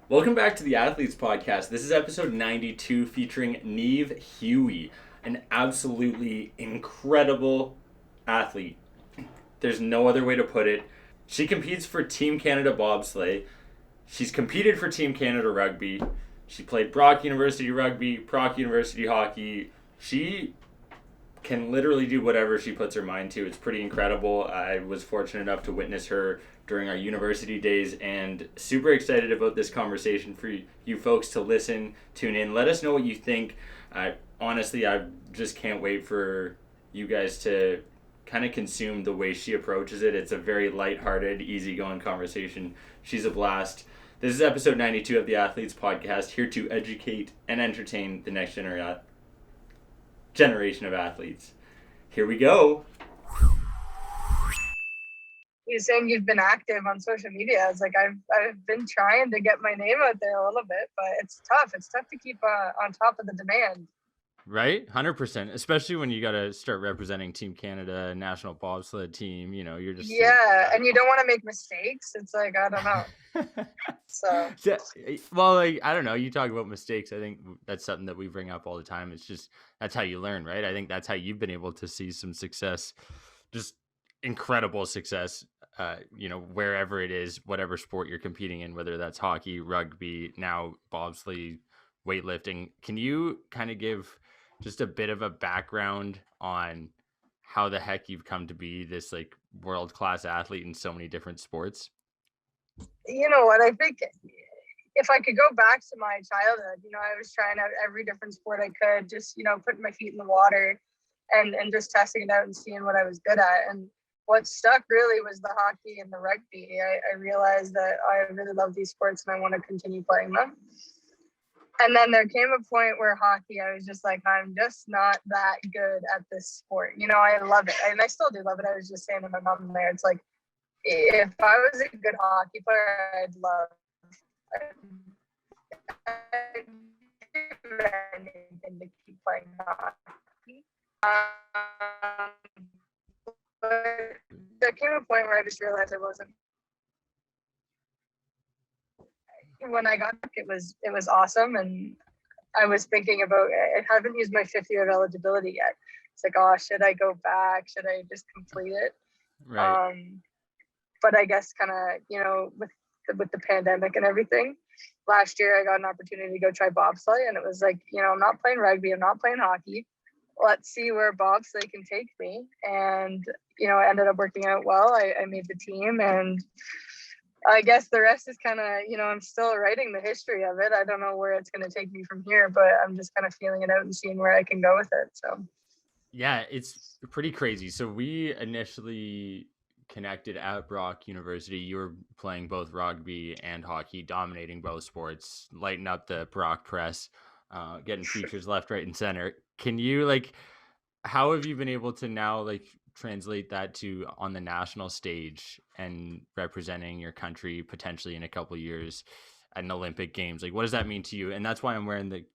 Welcome back to the Athletes Podcast. This is episode 92 featuring Niamh Haughey, an absolutely incredible athlete. There's no other way to put it. She competes for Team Canada Bobsleigh. She's competed for Team Canada Rugby. She played Brock University Rugby, Proc University Hockey. She can literally do whatever she puts her mind to. It's pretty incredible. I was fortunate enough to witness her during our university days and super excited about this conversation for you folks to listen, tune in. Let us know what you think. Honestly, I just can't wait for you guys to kind of consume the way she approaches it. It's a very lighthearted, easygoing conversation. She's a blast. This is episode 92 of the Athletes Podcast, here to educate and entertain the next generation of athletes. Here we go. You're saying you've been active on social media. It's like I've been trying to get my name out there a little bit, but it's tough. It's tough to keep on top of the demand. Right? 100%. Especially when you got to start representing Team Canada, national bobsled team. You know, you're just... Yeah, and you don't want to make mistakes. It's like, I don't know. So... Well, like, I don't know. You talk about mistakes. I think that's something that we bring up all the time. It's just, that's how you learn, right? I think that's how you've been able to see some success, just incredible success, wherever it is, whatever sport you're competing in, whether that's hockey, rugby, now bobsleigh, weightlifting. Can you kind of give just a bit of a background on how the heck you've come to be this like world-class athlete in so many different sports? You know what? I think if I could go back to my childhood, I was trying out every different sport I could, just, putting my feet in the water and just testing it out and seeing what I was good at. And what stuck really was the hockey and the rugby. I realized that I really love these sports and I want to continue playing them. And then there came a point where hockey, I was just like, I'm just not that good at this sport. I love it. And I still do love it. I was just saying to my mom there, it's like, if I was a good hockey player, I'd do anything to keep playing hockey. But there came a point where I just realized I wasn't. When I got back, it was awesome, and I was thinking about it. I haven't used my 5th year of eligibility yet. It's like, oh, should I go back? Should I just complete it? Right. But I guess kind of, with the pandemic and everything, last year I got an opportunity to go try bobsleigh, and it was like, I'm not playing rugby, I'm not playing hockey. Let's see where bobsleigh can take me. And, I ended up working out well. I made the team, and I guess the rest is kind of, I'm still writing the history of it. I don't know where it's going to take me from here, but I'm just kind of feeling it out and seeing where I can go with it. So, yeah, it's pretty crazy. So we initially connected at Brock University. You were playing both rugby and hockey, dominating both sports, lighting up the Brock press, getting features left, right, and center. Can you how have you been able to now translate that to on the national stage and representing your country potentially in a couple of years at an Olympic Games? What does that mean to you? And that's why I'm wearing the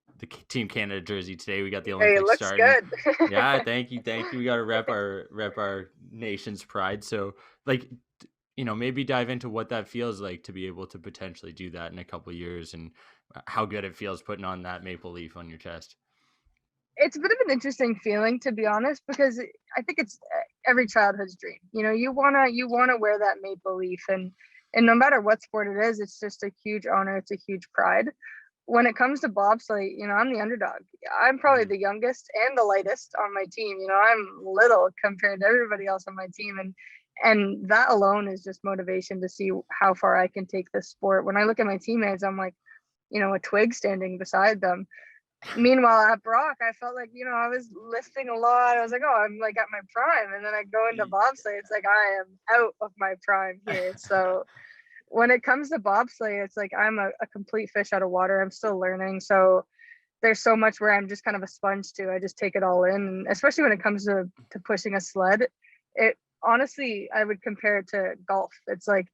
Team Canada jersey today. We got the Olympics looks starting. Good. Yeah, thank you. We got to rep our nation's pride. So maybe dive into what that feels like to be able to potentially do that in a couple of years, and how good it feels putting on that maple leaf on your chest. It's a bit of an interesting feeling, to be honest, because I think it's every childhood's dream. You wanna wear that maple leaf, and no matter what sport it is, it's just a huge honor. It's a huge pride. When it comes to bobsleigh, I'm the underdog. I'm probably the youngest and the lightest on my team. I'm little compared to everybody else on my team, and that alone is just motivation to see how far I can take this sport. When I look at my teammates, I'm like, a twig standing beside them. Meanwhile, at Brock, I felt like, I was lifting a lot. I was like, oh, I'm at my prime. And then I go into bobsleigh, it's like I am out of my prime here. So when it comes to bobsleigh, it's like I'm a complete fish out of water. I'm still learning. So there's so much where I'm just kind of a sponge too. I just take it all in. And especially when it comes to pushing a sled, it honestly, I would compare it to golf. It's like,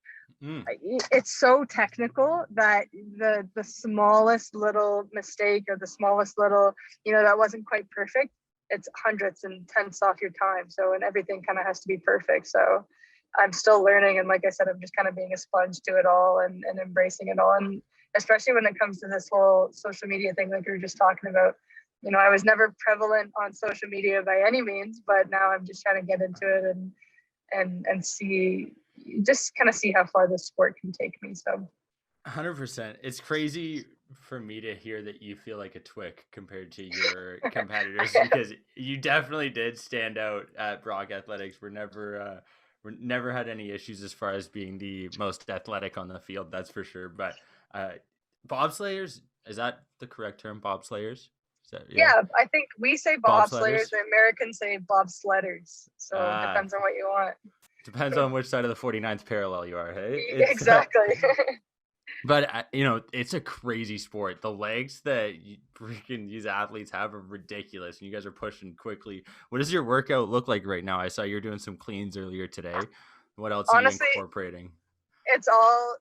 it's so technical that the smallest little mistake or the smallest little, that wasn't quite perfect, it's hundredths and tenths off your time. So, and everything kind of has to be perfect. So I'm still learning. And like I said, I'm just kind of being a sponge to it all and embracing it all. And especially when it comes to this whole social media thing, like we were just talking about. I was never prevalent on social media by any means, but now I'm just trying to get into it and see, just kind of see how far this sport can take me. So 100%. It's crazy for me to hear that you feel like a twig compared to your competitors, because you definitely did stand out at Brock Athletics. We're never had any issues as far as being the most athletic on the field, that's for sure. But bobsleighers, is that the correct term? Bobsleighers? Yeah, I think we say bobsleighers, the Americans say bobsledders. So it depends on what you want. Depends on which side of the 49th parallel you are, hey? Exactly. But, it's a crazy sport. The legs that these athletes have are ridiculous, and you guys are pushing quickly. What does your workout look like right now? I saw you're doing some cleans earlier today. What else are you incorporating? It's all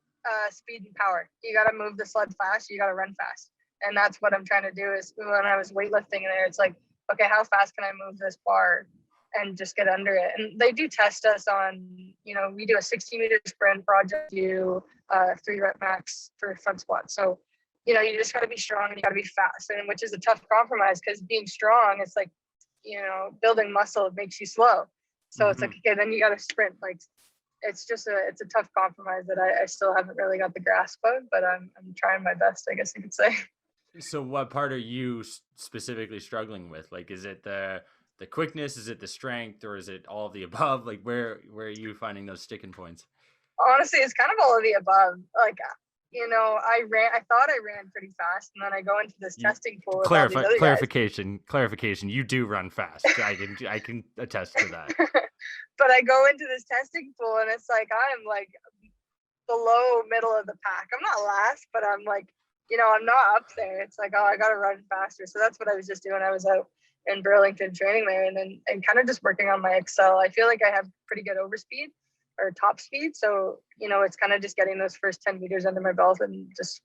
speed and power. You got to move the sled fast. You got to run fast. And that's what I'm trying to do. Is when I was weightlifting there, it's like, okay, how fast can I move this bar and just get under it? And they do test us on, we do a 60-meter sprint project, do 3 rep max for front squat. So, you just got to be strong and you got to be fast, and which is a tough compromise, because being strong, it's like, building muscle makes you slow. So it's like, okay, then you got to sprint. Like, it's a tough compromise that I still haven't really got the grasp of, but I'm trying my best, I guess you could say. So what part are you specifically struggling with? Like, is it the quickness? Is it the strength? Or is it all of the above? Like, where are you finding those sticking points? Honestly, it's kind of all of the above. Like, I thought I ran pretty fast, and then I go into this testing pool. Clarification. You do run fast. I can attest to that. But I go into this testing pool, and it's like, I'm like below middle of the pack. I'm not last, but I'm like, I'm not up there. It's like, oh, I got to run faster. So that's what I was just doing. I was out in Burlington training there, and kind of just working on my Excel. I feel like I have pretty good overspeed or top speed. So, it's kind of just getting those first 10 meters under my belt and just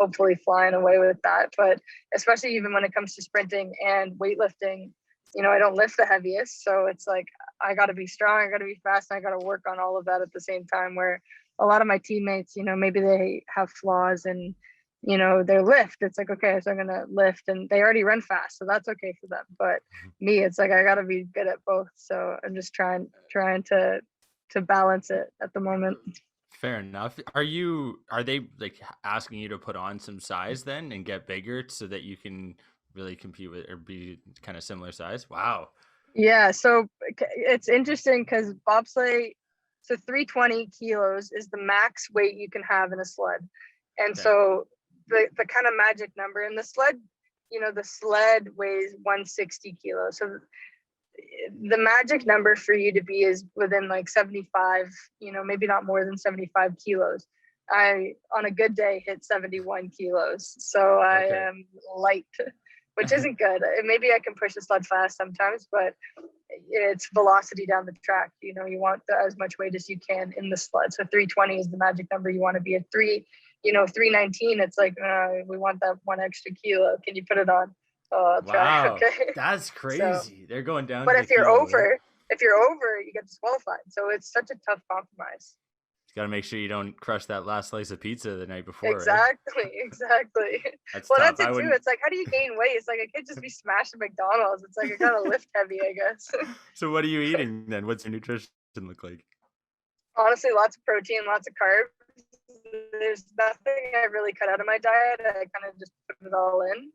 hopefully flying away with that. But especially even when it comes to sprinting and weightlifting, I don't lift the heaviest. So it's like, I got to be strong, I got to be fast, and I got to work on all of that at the same time, where a lot of my teammates, maybe they have flaws and, their lift. It's like, okay, so I'm going to lift, and they already run fast, so that's okay for them. But me, it's like, I got to be good at both. So I'm just trying to balance it at the moment. Fair enough. Are they like asking you to put on some size then and get bigger so that you can really compete with or be kind of similar size? Wow. Yeah. So it's interesting because bobsleigh, so 320 kilos is the max weight you can have in a sled. And so the kind of magic number in the sled, the sled weighs 160 kilos. So the magic number for you to be is within like 75, maybe not more than 75 kilos. I, on a good day, hit 71 kilos. So I am light, which isn't good. Maybe I can push the sled fast sometimes, but it's velocity down the track. You want as much weight as you can in the sled. So 320 is the magic number. You want to be at 319. It's like, we want that 1 extra kilo. Can you put it on? Oh, I'll try. Wow, okay. That's crazy. So, they're going down. But if you're over, you get disqualified. So it's such a tough compromise. You got to make sure you don't crush that last slice of pizza the night before. Exactly, right? Exactly. That's well, tough. That's it too. It's like, how do you gain weight? It's like, I can't just be smashing McDonald's. It's like, I gotta lift heavy, I guess. So what are you eating then? What's your nutrition look like? Honestly, lots of protein, lots of carbs. There's nothing I really cut out of my diet. I kind of just put it all in.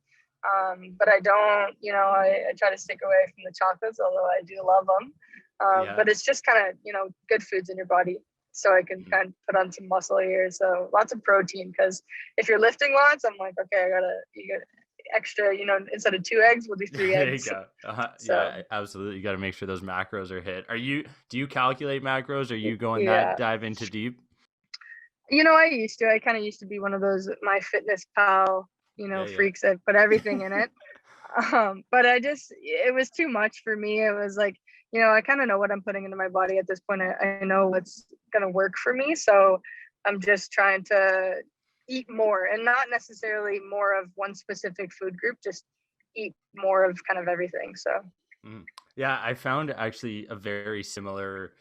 But I don't, I try to stick away from the chocolates, although I do love them. But it's just kind of, good foods in your body, so I can kind of put on some muscle here. So lots of protein, because if you're lifting lots, I'm like, okay, you got extra, instead of 2 eggs, we'll do 3 eggs. There you go. Yeah, absolutely. You got to make sure those macros are hit. Do you calculate macros? Are you going that dive into deep? I kind of used to be one of those MyFitnessPal, freaks that put everything in it. But it was too much for me. It was like, I kind of know what I'm putting into my body at this point. I know what's going to work for me. So I'm just trying to eat more, and not necessarily more of one specific food group, just eat more of kind of everything. So. Yeah, I found actually a very similar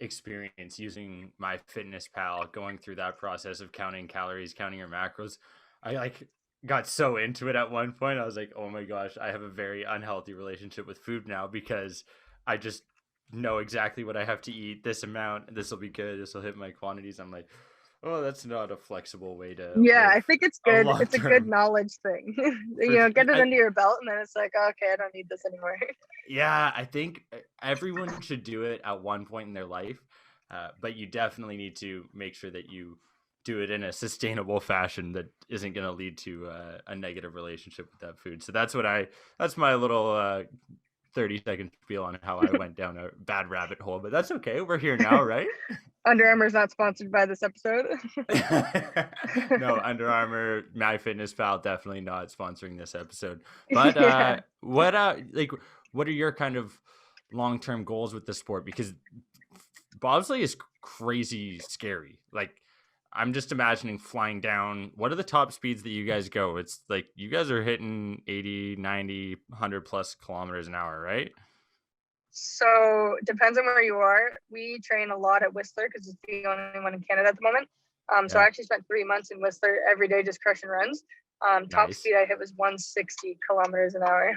experience using MyFitnessPal, going through that process of counting calories, counting your macros. I like got so into it at one point. I was like, oh my gosh, I have a very unhealthy relationship with food now because I just know exactly what I have to eat, this amount, this will be good, this will hit my quantities. I'm like, oh, that's not a flexible way to Yeah, live I think it's a good. long It's a good term. knowledge thing. For Get it under your belt, and then it's like, okay, I don't need this anymore. Yeah, I think everyone should do it at one point in their life, but you definitely need to make sure that you do it in a sustainable fashion that isn't going to lead to a negative relationship with that food. So that's my little 30-second spiel on how I went down a bad rabbit hole, but that's okay. We're here now, right? Under Armour's not sponsored by this episode. No, Under Armour, MyFitnessPal, definitely not sponsoring this episode. But Yeah. what are your kind of long-term goals with the sport? Because bobsleigh is crazy scary. Like, I'm just imagining flying down. What are the top speeds that you guys go? It's like you guys are hitting 80, 90, 100 plus kilometers an hour, right? So depends on where you are. We train a lot at Whistler because it's the only one in Canada at the moment. So I actually spent 3 months in Whistler every day just crushing runs. Top Nice. speed I hit was 160 kilometers an hour.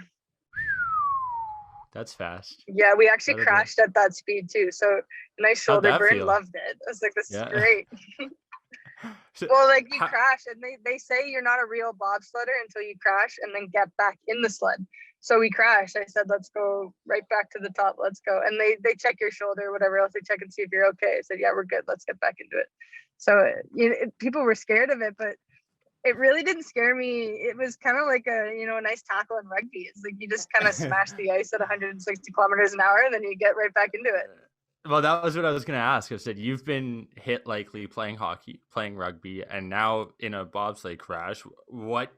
That's fast. Yeah, we actually crashed at that speed too. So nice shoulder burn, feel? Loved it. I was like, this is great. So, well, like you crash and they say you're not a real bobsledder until you crash and then get back in the sled. So we crashed. I said, let's go right back to the top. Let's go. And they check your shoulder, whatever else. They check and see if you're okay. I said, yeah, we're good. Let's get back into it. So people were scared of it, but it really didn't scare me. It was kind of like a nice tackle in rugby. It's like you just kind of smash the ice at 160 kilometers an hour and then you get right back into it. Well, that was what I was going to ask. I said, you've been hit likely playing hockey, playing rugby, and now in a bobsleigh crash. What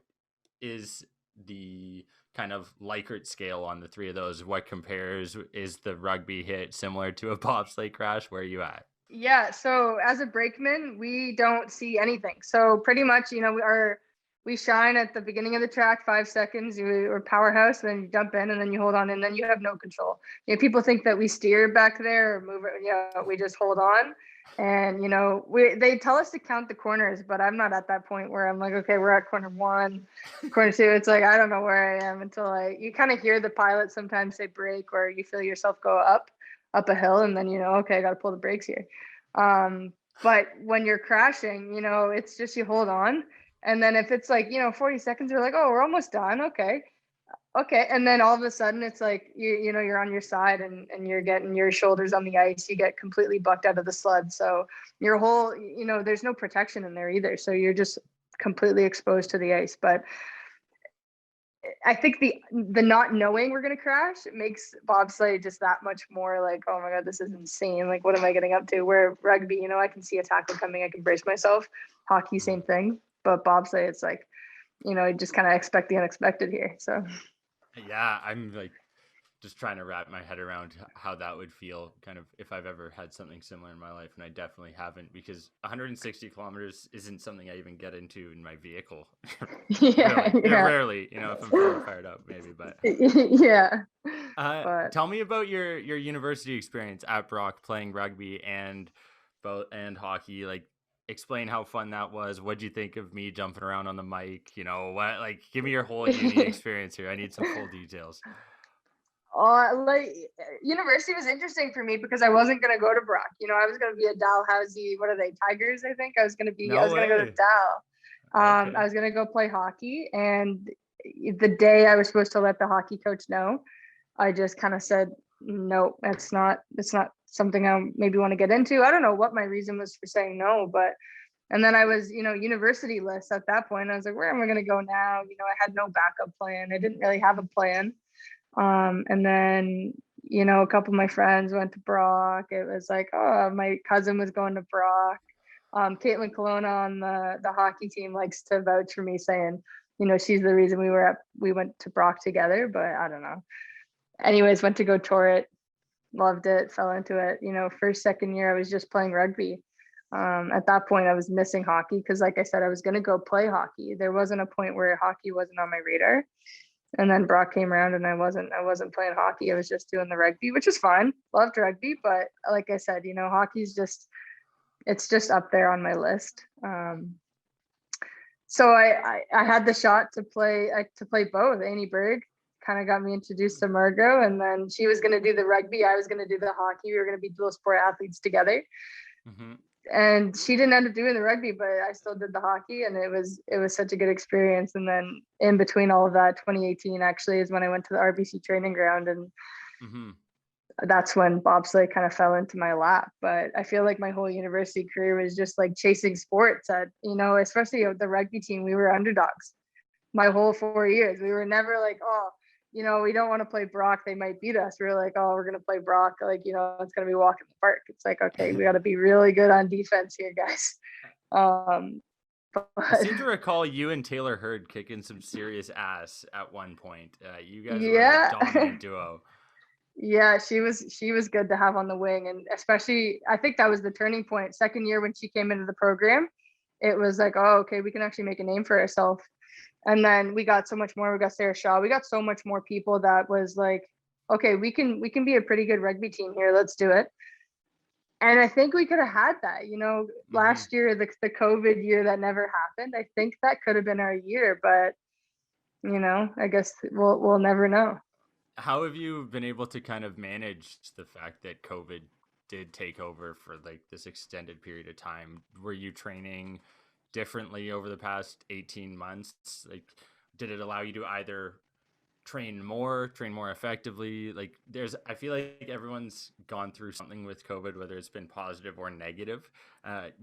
is the kind of Likert scale on the three of those? What compares? Is the rugby hit similar to a bobsleigh crash? Where are you at? Yeah, so as a brakeman, we don't see anything. So pretty much, we shine at the beginning of the track, 5 seconds, or powerhouse, then you jump in and then you hold on and then you have no control. People think that we steer back there or move it, we just hold on. And, they tell us to count the corners, but I'm not at that point where I'm like, okay, we're at corner 1, corner 2. It's like, I don't know where I am until you kind of hear the pilot sometimes say brake, or you feel yourself go up a hill, and then okay, I got to pull the brakes here. But when you're crashing, it's just you hold on, and then if it's 40 seconds, you're like, oh, we're almost done. Okay, and then all of a sudden it's like you're on your side and you're getting your shoulders on the ice. You get completely bucked out of the sled, so your whole there's no protection in there either, so you're just completely exposed to the ice. But I think the not knowing we're going to crash makes bobsleigh just that much more like, oh my God, this is insane. Like, what am I getting up to? Where rugby, I can see a tackle coming, I can brace myself. Hockey, same thing. But bobsleigh, it's like, you just kind of expect the unexpected here. So yeah, I'm like just trying to wrap my head around how that would feel, kind of if I've ever had something similar in my life, and I definitely haven't, because 160 kilometers isn't something I even get into in my vehicle. Rarely, if I'm feeling fired up, maybe. But yeah. Tell me about your university experience at Brock playing rugby and hockey. Like, explain how fun that was. What'd you think of me jumping around on the mic? Give me your whole uni experience here. I need some full details. University was interesting for me because I wasn't going to go to Brock. I was going to be a Dalhousie. What are they? Tigers, I think. I was going to go to Dal. Okay. I was going to go play hockey. And the day I was supposed to let the hockey coach know, I just kind of said, no, it's not something I maybe want to get into. I don't know what my reason was for saying no, and then I was, university list at that point. I was like, where am I going to go now? I had no backup plan. I didn't really have a plan. And then, a couple of my friends went to Brock. It was like, oh, my cousin was going to Brock. Caitlin Colonna on the hockey team likes to vouch for me, saying, she's the reason we went to Brock together, but I don't know. Anyways, went to go tour it, loved it, fell into it. First, second year, I was just playing rugby. At that point, I was missing hockey because, like I said, I was going to go play hockey. There wasn't a point where hockey wasn't on my radar. And then Brock came around and I wasn't playing hockey. I was just doing the rugby, which is fine. Loved rugby, but like I said, hockey's it's just up there on my list. So I had the shot to play both. Annie Berg kind of got me introduced to Margot, and then she was going to do the rugby. I was going to do the hockey. We were going to be dual sport athletes together. Mm-hmm. And she didn't end up doing the rugby, but I still did the hockey, and it was such a good experience. And then in between all of that, 2018 actually is when I went to the RBC Training Ground, and mm-hmm. that's when bobsleigh kind of fell into my lap. But I feel like my whole university career was just like chasing sports. Especially the rugby team, we were underdogs. My whole 4 years, we were never like, oh, we don't want to play Brock, they might beat us. We were like, oh, we're going to play Brock. Like, it's going to be walk in the park. It's like, okay, we got to be really good on defense here, guys. I seem to recall you and Taylor Hurd kicking some serious ass at one point. You guys were a dominant duo. Yeah, she was good to have on the wing. And especially, I think that was the turning point. Second year when she came into the program, it was like, oh, okay, we can actually make a name for ourselves. And then we got so much more. We got Sarah Shaw. We got so much more people that was like, okay, we can be a pretty good rugby team here. Let's do it. And I think we could have had that, mm-hmm. Last year, the COVID year that never happened. I think that could have been our year, but I guess we'll never know. How have you been able to kind of manage the fact that COVID did take over for like this extended period of time? Were you training differently over the past 18 months? Like, did it allow you to either train more effectively? Like, I feel like everyone's gone through something with COVID, whether it's been positive or negative.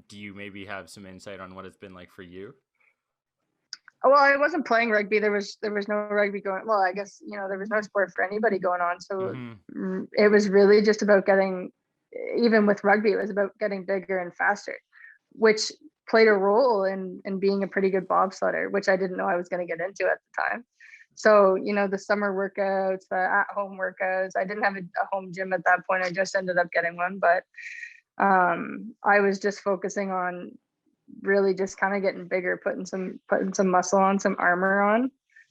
Do you maybe have some insight on what it's been like for you? Well, I wasn't playing rugby. There was no rugby going. Well, I guess, there was no sport for anybody going on. So mm-hmm. It was really just about even with rugby, it was about getting bigger and faster, which played a role in being a pretty good bobsledder, which I didn't know I was going to get into at the time. So, the summer workouts, the at-home workouts, I didn't have a home gym at that point. I just ended up getting one, but I was just focusing on really just kind of getting bigger, putting some muscle on, some armor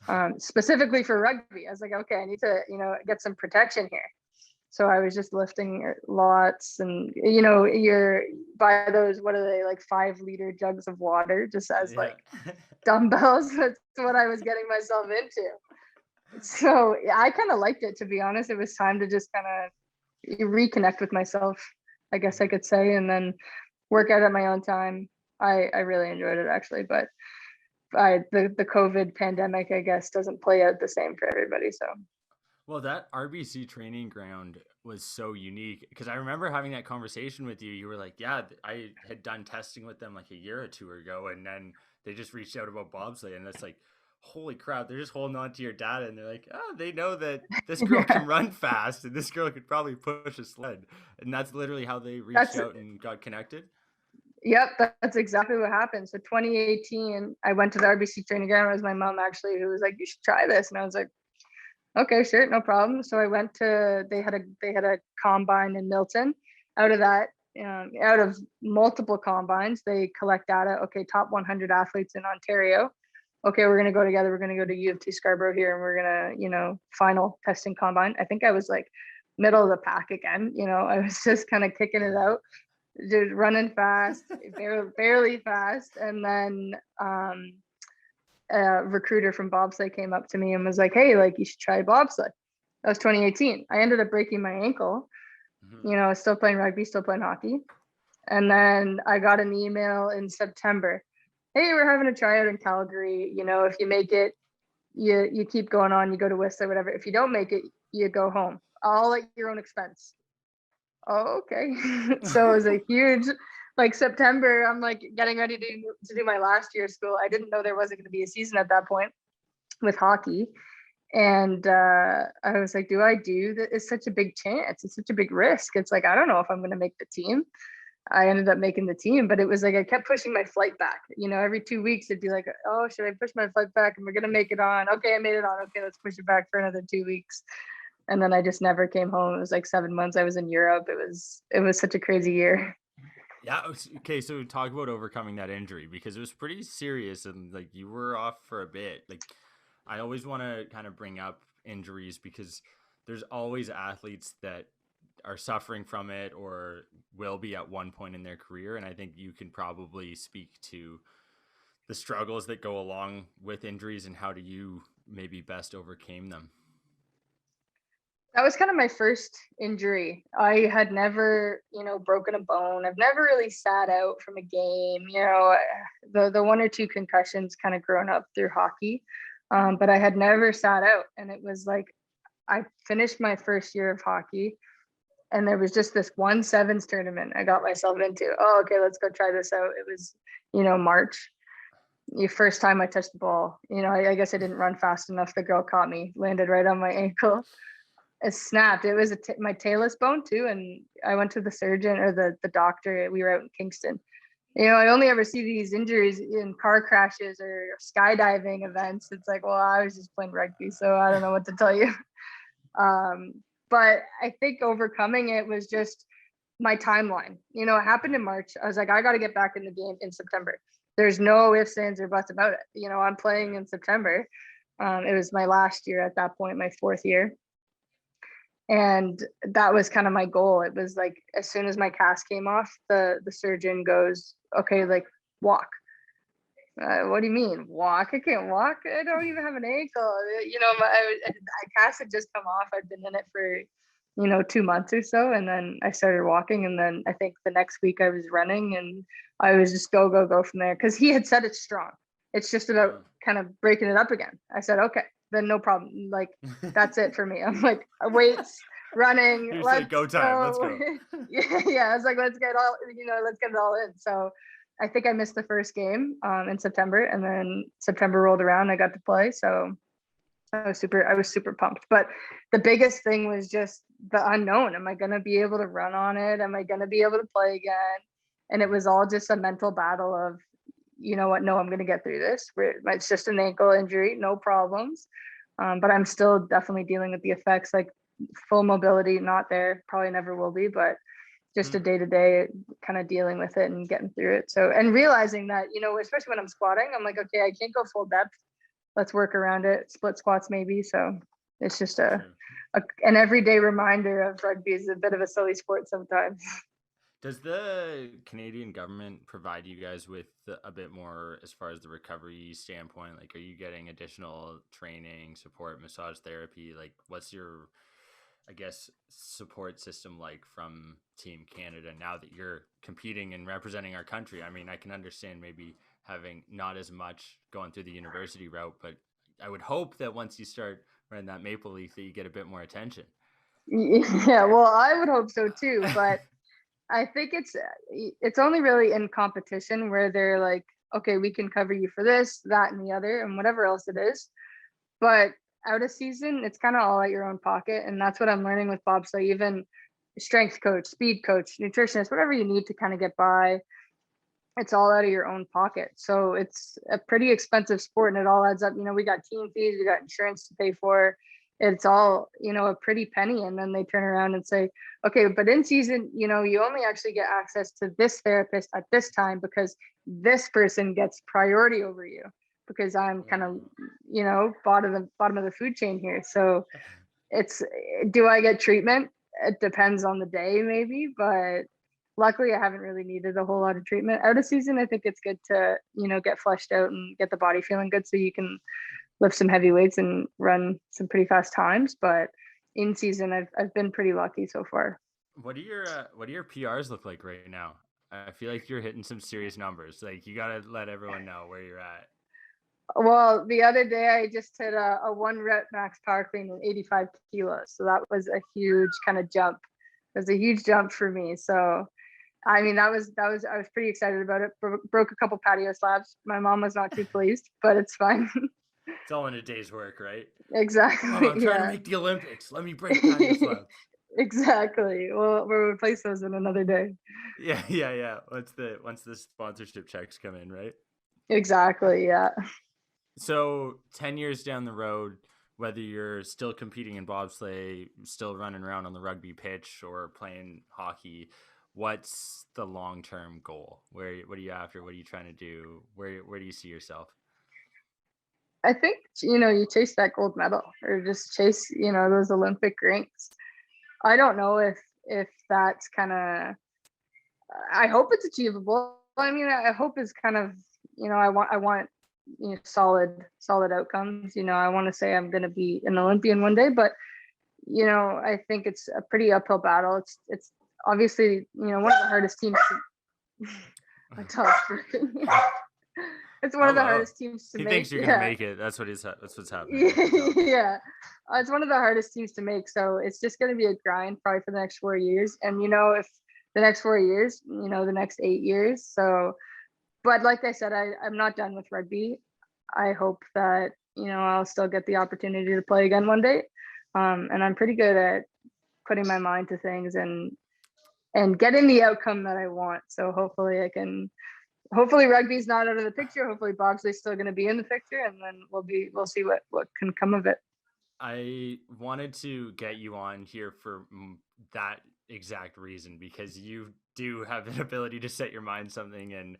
on, specifically for rugby. I was like, okay, I need to, get some protection here. So I was just lifting lots, and you're by those, what are they, like 5-liter jugs of water, just as like dumbbells. That's what I was getting myself into. So I kind of liked it, to be honest. It was time to just kind of reconnect with myself, I guess I could say, and then work out at my own time. I really enjoyed it, actually, but the COVID pandemic, I guess, doesn't play out the same for everybody. So. Well, that RBC Training Ground was so unique, because I remember having that conversation with you. You were like, yeah, I had done testing with them like a year or two ago, and then they just reached out about bobsleigh, and it's like, holy crap, they're just holding on to your data, and they're like, oh, they know that this girl can run fast, and this girl could probably push a sled. And that's literally how they reached out and got connected. Yep, that's exactly what happened. So 2018, I went to the RBC Training Ground. It was my mom, actually, who was like, you should try this. And I was like, okay, sure, no problem. So I went to, they had a combine in Milton. Out of that, out of multiple combines, they collect data. Okay, top 100 athletes in Ontario. Okay, we're going to go together. We're going to go to U of T Scarborough here, and we're going to, final testing combine. I think I was like middle of the pack again. I was just kind of kicking it out, just running fast, barely fast. And then a recruiter from bobsleigh came up to me and was like, hey, like, you should try bobsleigh. That was 2018. I ended up breaking my ankle. Mm-hmm. Still playing rugby, still playing hockey. And then I got an email in September. Hey, we're having a tryout in Calgary. If you make it, you keep going on, you go to Whistler, whatever. If you don't make it, you go home, all at your own expense. Oh, okay. So it was a huge, like, September, I'm like getting ready to do my last year of school. I didn't know there wasn't going to be a season at that point with hockey. And I was like, do I do that? It's such a big chance. It's such a big risk. It's like, I don't know if I'm going to make the team. I ended up making the team, but it was like, I kept pushing my flight back. Every 2 weeks it'd be like, oh, should I push my flight back? And we're going to make it on. Okay, I made it on. Okay, let's push it back for another 2 weeks. And then I just never came home. It was like 7 months I was in Europe. It was such a crazy year. Yeah. Okay. So talk about overcoming that injury, because it was pretty serious, and like you were off for a bit. Like, I always want to kind of bring up injuries because there's always athletes that are suffering from it or will be at one point in their career. And I think you can probably speak to the struggles that go along with injuries and how do you maybe best overcame them. That was kind of my first injury. I had never, broken a bone. I've never really sat out from a game. The one or two concussions kind of grown up through hockey, but I had never sat out. And it was like I finished my first year of hockey, and there was just this one sevens tournament I got myself into. Oh, okay, let's go try this out. It was, March. The first time I touched the ball, I guess I didn't run fast enough. The girl caught me, landed right on my ankle. It snapped. It was my talus bone too, and I went to the surgeon or the doctor. We were out in Kingston. I only ever see these injuries in car crashes or skydiving events. It's like, well, I was just playing rugby, so I don't know what to tell you. But I think overcoming it was just my timeline. It happened in March. I was like, I got to get back in the game in September. There's no ifs, ands, or buts about it. I'm playing in September. It was my last year at that point, my fourth year. And that was kind of my goal. It was like, as soon as my cast came off, the surgeon goes, okay, like walk. What do you mean walk? I can't walk. I don't even have an ankle. My cast had just come off. I'd been in it for, 2 months or so. And then I started walking. And then I think the next week I was running, and I was just go from there. Cause he had said it's strong. It's just about kind of breaking it up again. I said, okay, then no problem. Like, that's it for me. I'm like, weights, running. Let's go time. Let's go. Yeah. I was like, let's get it all in. So I think I missed the first game in September, and then September rolled around. I got to play. So I was super pumped. But the biggest thing was just the unknown. Am I going to be able to run on it? Am I going to be able to play again? And it was all just a mental battle of, you know what? No, I'm going to get through this. It's just an ankle injury, no problems. But I'm still definitely dealing with the effects, like full mobility, not there, probably never will be, but just a day-to-day kind of dealing with it and getting through it. So, and realizing that, especially when I'm squatting, I'm like, okay, I can't go full depth. Let's work around it. Split squats maybe. So it's just an everyday reminder of rugby is a bit of a silly sport sometimes. Does the Canadian government provide you guys with a bit more as far as the recovery standpoint? Like, are you getting additional training, support, massage therapy? Like, what's your, I guess, support system like from Team Canada now that you're competing and representing our country? I mean, I can understand maybe having not as much going through the university route, but I would hope that once you start wearing that maple leaf that you get a bit more attention. Yeah, well, I would hope so too, but I think it's only really in competition where they're like, okay, we can cover you for this, that, and the other, and whatever else it is. But out of season, it's kind of all at your own pocket. And that's what I'm learning with bobsleigh, even strength coach, speed coach, nutritionist, whatever you need to kind of get by. It's all out of your own pocket. So it's a pretty expensive sport, and it all adds up. We got team fees, we got insurance to pay for. It's all, a pretty penny. And then they turn around and say, okay, but in season, you only actually get access to this therapist at this time because this person gets priority over you because I'm kind of, bottom of the food chain here. So do I get treatment? It depends on the day maybe, but luckily I haven't really needed a whole lot of treatment. Out of season, I think it's good to, get fleshed out and get the body feeling good so you can lift some heavy weights and run some pretty fast times. But in season, I've been pretty lucky so far. What do your PRs look like right now? I feel like you're hitting some serious numbers. Like, you got to let everyone know where you're at. Well, the other day I just hit a 1 rep max power clean in 85 kilos. So that was a huge kind of jump. It was a huge jump for me. So, I mean, I was pretty excited about it. Broke a couple patio slabs. My mom was not too pleased, but it's fine. It's all in a day's work, right? Exactly. Oh, I'm trying to make the Olympics. Let me break patio slabs. Exactly. We'll replace those in another day. Yeah. Once the sponsorship checks come in, right? Exactly. Yeah. So 10 years down the road, whether you're still competing in bobsleigh, still running around on the rugby pitch, or playing hockey, what's the long-term goal? What are you after? What are you trying to do? Where do you see yourself? I think, you chase that gold medal or just chase, those Olympic ranks. I don't know if that's kind of, I hope it's achievable. I mean, I hope it's kind of, I want, solid outcomes. I want to say I'm going to be an Olympian one day, but, I think it's a pretty uphill battle. It's obviously, one of the hardest teams to, my dog's barking. It's one of the hardest teams to make. He thinks you're gonna make it. That's what's happening. Yeah, it's one of the hardest teams to make. So it's just gonna be a grind probably for the next 4 years. And if the next 4 years, the next 8 years. So, but like I said, I'm not done with rugby. I hope that I'll still get the opportunity to play again one day. And I'm pretty good at putting my mind to things and getting the outcome that I want. So hopefully rugby's not out of the picture. Hopefully bobsleigh's still going to be in the picture, and then we'll see what can come of it. I wanted to get you on here for that exact reason, because you do have an ability to set your mind something and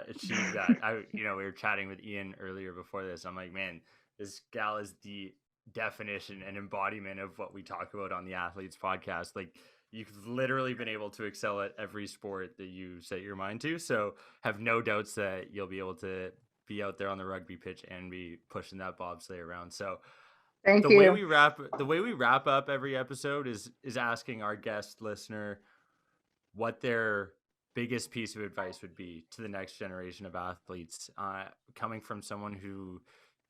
achieve that. We were chatting with Ian earlier before this. I'm like, man, this gal is the definition and embodiment of what we talk about on the Athletes Podcast. Like, you've literally been able to excel at every sport that you set your mind to. So have no doubts that you'll be able to be out there on the rugby pitch and be pushing that bobsleigh around. So Thank you. The way we wrap up every episode is asking our guest listener what their biggest piece of advice would be to the next generation of athletes, coming from someone who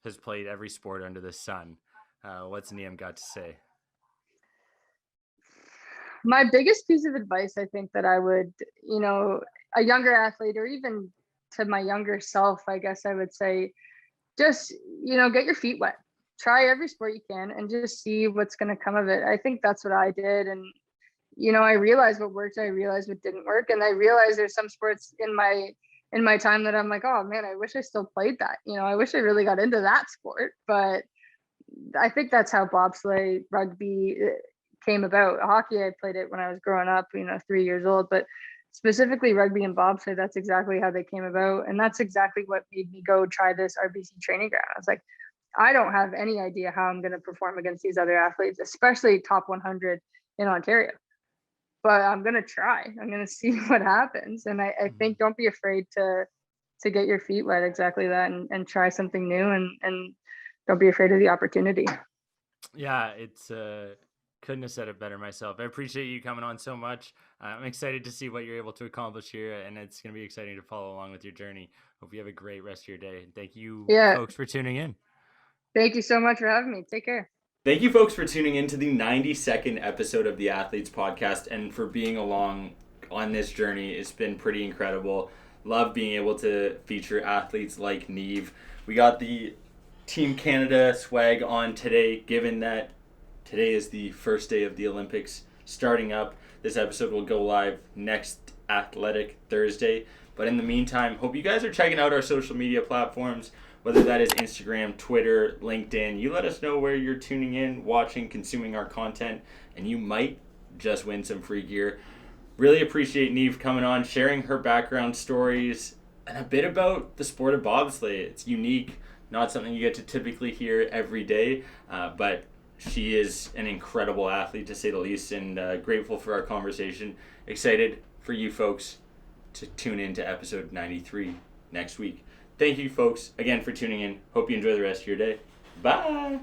has played every sport under the sun. What's Niamh got to say? My biggest piece of advice, I think, that I would, a younger athlete, or even to my younger self, I guess I would say, just, get your feet wet. Try every sport you can and just see what's going to come of it. I think that's what I did. And, I realized what worked. I realized what didn't work. And I realized there's some sports in my time that I'm like, oh man, I wish I still played that. I wish I really got into that sport. But I think that's how bobsleigh, rugby came about. Hockey, I played it when I was growing up, 3 years old, but specifically rugby and bobsleigh, that's exactly how they came about. And that's exactly what made me go try this RBC Training Ground. I was like, I don't have any idea how I'm going to perform against these other athletes, especially top 100 in Ontario, but I'm going to try. I'm going to see what happens. And I think don't be afraid to get your feet wet, exactly that, and try something new, and don't be afraid of the opportunity. Yeah, it's couldn't have said it better myself. I appreciate you coming on so much. I'm excited to see what you're able to accomplish here, and it's going to be exciting to follow along with your journey. Hope you have a great rest of your day. Thank you, folks, for tuning in. Thank you so much for having me. Take care. Thank you, folks, for tuning in to the 92nd episode of the Athletes Podcast, and for being along on this journey. It's been pretty incredible. Love being able to feature athletes like Niamh. We got the Team Canada swag on today, given that today is the first day of the Olympics starting up. This episode will go live next Athletic Thursday. But in the meantime, hope you guys are checking out our social media platforms, whether that is Instagram, Twitter, LinkedIn. You let us know where you're tuning in, watching, consuming our content, and you might just win some free gear. Really appreciate Niamh coming on, sharing her background stories, and a bit about the sport of bobsleigh. It's unique, not something you get to typically hear every day, but she is an incredible athlete, to say the least, and grateful for our conversation. Excited for you folks to tune in to episode 93 next week. Thank you, folks, again for tuning in. Hope you enjoy the rest of your day. Bye!